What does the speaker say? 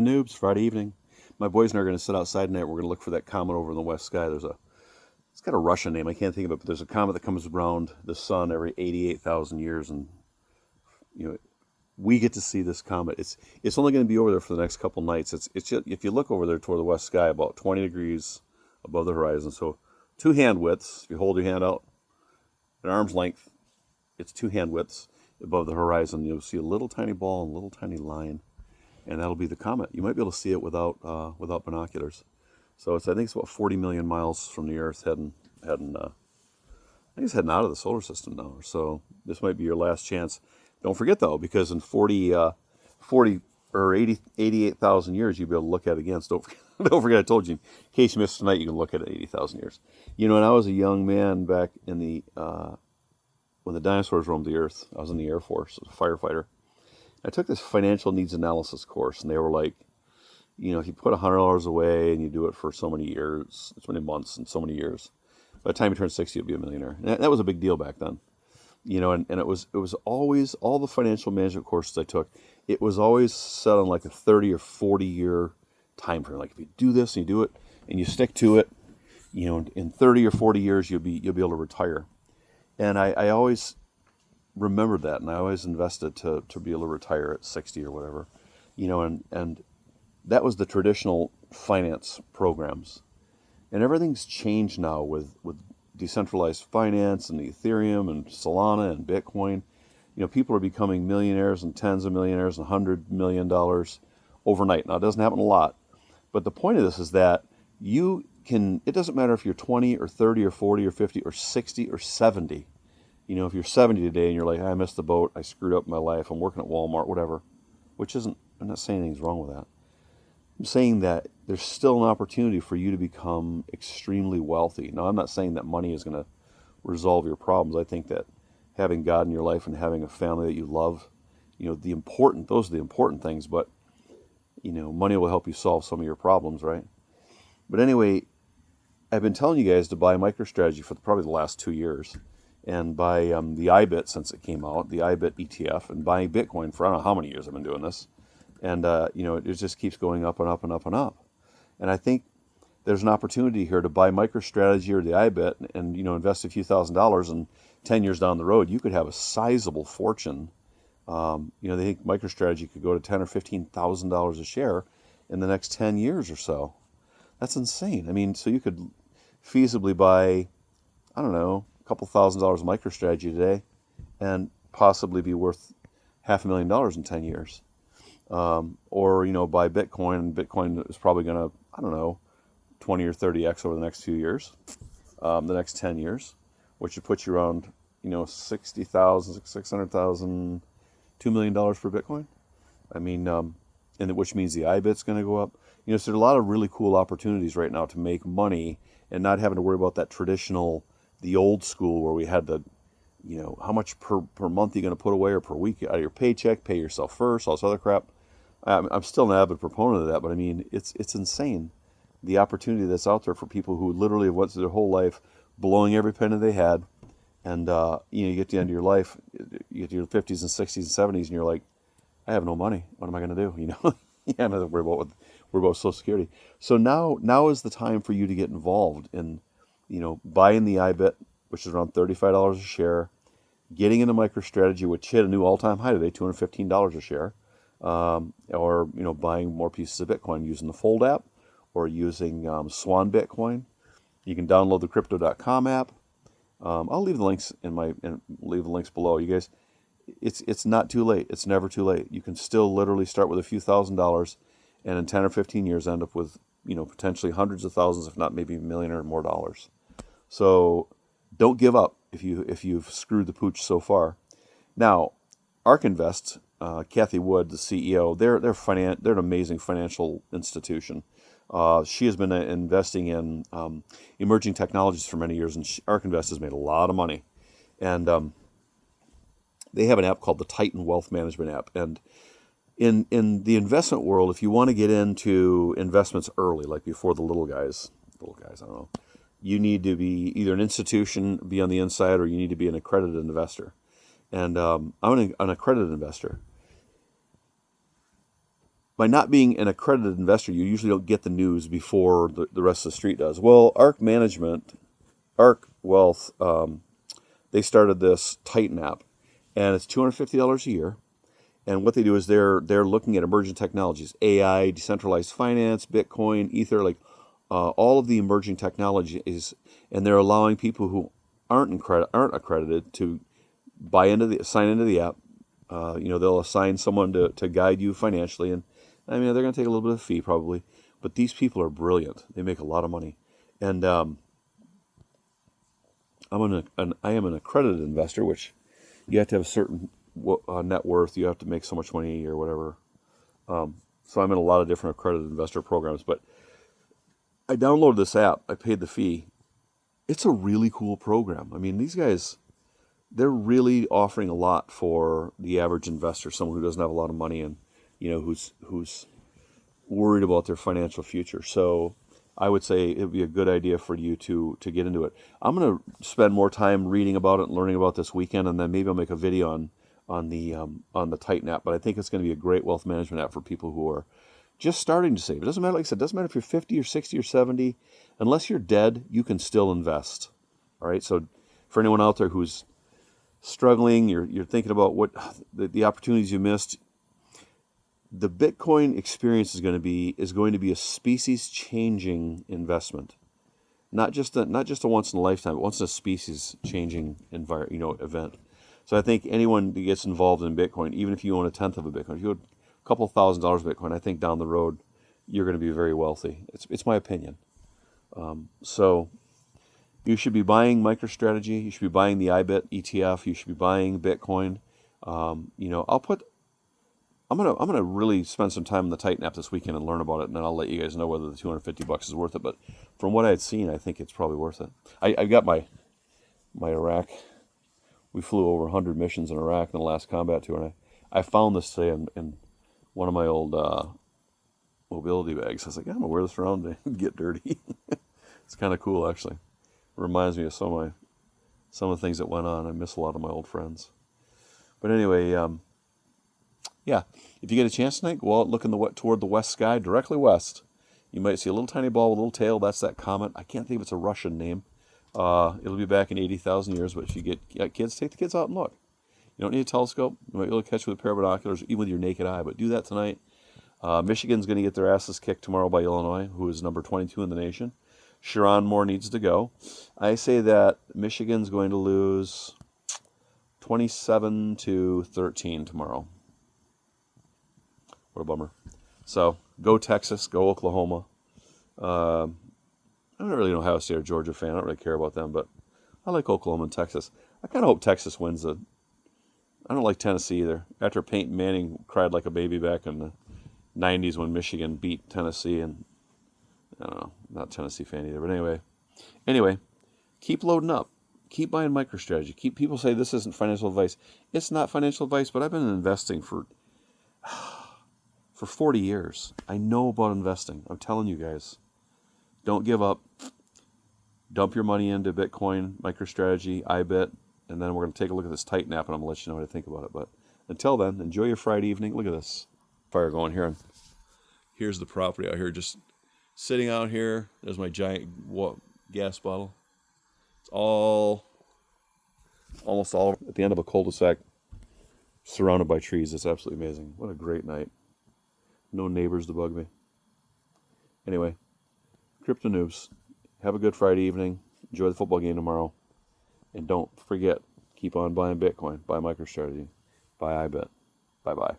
Noobs, Friday evening. My boys and I are going to sit outside tonight. We're going to look for that comet over in the west sky. It's got a Russian name. I can't think of it, but there's a comet that comes around the sun every 88,000 years, and you know we get to see this comet. It's only going to be over there for the next couple nights. It's just, if you look over there toward the west sky, about 20 degrees above the horizon. So two hand widths. If you hold your hand out at arm's length, it's two hand widths above the horizon. You'll see a little tiny ball and a little tiny line, and that'll be the comet. You might be able to see it without binoculars. So I think it's about 40 million miles from the Earth, heading. I think it's heading out of the solar system now. So this might be your last chance. Don't forget though, because in 40 or 88,000 years, you'll be able to look at it again. So don't forget, I told you. In case you missed tonight, you can look at it 80,000 years. When I was a young man back in when the dinosaurs roamed the Earth, I was in the Air Force as a firefighter. I took this financial needs analysis course, and they were like, if you put $100 away and you do it for so many years, so many months and so many years, by the time you turn 60, you'll be a millionaire. And that was a big deal back then. And it was always, all the financial management courses I took, it was always set on like a 30 or 40 year time frame. Like if you do this and you do it and you stick to it, in 30 or 40 years, you'll be able to retire. And I always remembered that, and I always invested to be able to retire at 60 or whatever, and that was the traditional finance programs. And everything's changed now with decentralized finance and Ethereum and Solana and Bitcoin. People are becoming millionaires and tens of millionaires and $100 million overnight. Now, it doesn't happen a lot, but the point of this is that it doesn't matter if you're 20 or 30 or 40 or 50 or 60 or 70. If you're 70 today and you're like, I missed the boat, I screwed up my life, I'm working at Walmart, whatever, I'm not saying anything's wrong with that. I'm saying that there's still an opportunity for you to become extremely wealthy. Now, I'm not saying that money is going to resolve your problems. I think that having God in your life and having a family that you love, those are the important things, but, money will help you solve some of your problems, right? But anyway, I've been telling you guys to buy MicroStrategy for probably the last 2 years, and buy the IBIT since it came out, the IBIT ETF, and buying Bitcoin for I don't know how many years I've been doing this. And, it just keeps going up and up and up and up. And I think there's an opportunity here to buy MicroStrategy or the IBIT and invest a few $1,000s, and 10 years down the road, you could have a sizable fortune. They think MicroStrategy could go to $10,000 or $15,000 a share in the next 10 years or so. That's insane. I mean, so you could feasibly buy, I don't know, a couple $1,000s of MicroStrategy today and possibly be worth $500,000 in 10 years. Or buy Bitcoin, and Bitcoin is probably going to, I don't know, 20 or 30x over the next few years, the next 10 years, which would put you around, 60,000, 600,000, $2 million for Bitcoin. I mean, and which means the IBIT's going to go up. So there's a lot of really cool opportunities right now to make money and not having to worry about that the old school where we had how much per month you're going to put away or per week out of your paycheck, pay yourself first, all this other crap. I'm still an avid proponent of that, but I mean, it's insane, the opportunity that's out there for people who literally have went through their whole life blowing every penny they had, and you get to the end of your life, you get to your 50s and 60s and 70s, and you're like, I have no money. What am I going to do? You have to worry about Social Security. So now is the time for you to get involved in, buying the IBIT, which is around $35 a share, getting into MicroStrategy, which hit a new all-time high today, $215 a share, or buying more pieces of Bitcoin using the Fold app or using Swan Bitcoin. You can download the Crypto.com app. I'll leave the links leave the links below. You guys, it's not too late. It's never too late. You can still literally start with a few $1,000s, and in 10 or 15 years end up with potentially hundreds of thousands, if not maybe a million or more dollars. So don't give up if you've screwed the pooch so far. Now, ARK Invest, Kathy Wood, the CEO, they're an amazing financial institution. She has been investing in emerging technologies for many years, and ARK Invest has made a lot of money. And they have an app called the Titan Wealth Management app. And in the investment world, if you want to get into investments early, like before the little guys, I don't know, you need to be either an institution, be on the inside, or you need to be an accredited investor. And I'm an accredited investor. by not being an accredited investor, you usually don't get the news before the rest of the street does. Well, Ark Wealth, they started this Titan app, and it's $250 a year. And what they do is they're looking at emerging technologies, AI, decentralized finance, Bitcoin, Ether, like all of the emerging technologies, and they're allowing people who aren't accredited to sign into the app. They'll assign someone to guide you financially, and I mean they're going to take a little bit of a fee probably, but these people are brilliant. They make a lot of money, and I am an accredited investor, which you have to have a certain net worth. You have to make so much money a year, whatever. So I'm in a lot of different accredited investor programs, but I downloaded this app. I paid the fee. It's a really cool program. I mean, these guys, they're really offering a lot for the average investor, someone who doesn't have a lot of money and, who's worried about their financial future. So I would say it would be a good idea for you to get into it. I'm going to spend more time reading about it and learning about this weekend, and then maybe I'll make a video on the Titan app. But I think it's going to be a great wealth management app for people who are just starting to save. It doesn't matter, like I said, it doesn't matter if you're 50 or 60 or 70. Unless you're dead, you can still invest. All right. So for anyone out there who's struggling, you're thinking about what the opportunities you missed. The Bitcoin experience is going to be a species-changing investment, not just a once in a lifetime, but once in a species-changing event. So I think anyone that gets involved in Bitcoin, even if you own a tenth of a Bitcoin, if you own a couple $1,000s of Bitcoin, I think down the road you're going to be very wealthy. It's my opinion. So you should be buying MicroStrategy. You should be buying the IBIT ETF. You should be buying Bitcoin. I'm gonna really spend some time in the Titan app this weekend and learn about it, and then I'll let you guys know whether the $250 is worth it. But from what I had seen, I think it's probably worth it. I've got my Iraq. We flew over 100 missions in Iraq in the last combat tour, and I found this today in one of my old mobility bags. I was like, I'm gonna wear this around and get dirty. It's kind of cool, actually. It reminds me of some of the things that went on. I miss a lot of my old friends. But anyway, yeah, if you get a chance tonight, go out looking toward the west sky, directly west. You might see a little tiny ball with a little tail. That's that comet. I can't think if it's a Russian name. It'll be back in 80,000 years, but if you get kids, take the kids out and look. You don't need a telescope. You might be able to catch it with a pair of binoculars, even with your naked eye, but do that tonight. Michigan's going to get their asses kicked tomorrow by Illinois, who is number 22 in the nation. Sharon Moore needs to go. I say that Michigan's going to lose 27-13 tomorrow. What a bummer. So, go Texas, go Oklahoma. I'm not really an Ohio State or Georgia fan. I don't really care about them, but I like Oklahoma and Texas. I kind of hope Texas wins. I don't like Tennessee either. After Peyton Manning cried like a baby back in the 90s when Michigan beat Tennessee, and I don't know, not a Tennessee fan either. But anyway, keep loading up. Keep buying MicroStrategy. People say this isn't financial advice. It's not financial advice, but I've been investing for 40 years. I know about investing. I'm telling you guys. Don't give up. Dump your money into Bitcoin, MicroStrategy, IBIT, and then we're going to take a look at this Titan app, and I'm going to let you know what I think about it. But until then, enjoy your Friday evening. Look at this fire going here. And here's the property out here, just sitting out here. There's my giant gas bottle. It's almost all at the end of a cul-de-sac, surrounded by trees. It's absolutely amazing. What a great night. No neighbors to bug me. Anyway, Crypto Noobs, have a good Friday evening. Enjoy the football game tomorrow. And don't forget, keep on buying Bitcoin, buy MicroStrategy, buy IBIT. Bye-bye.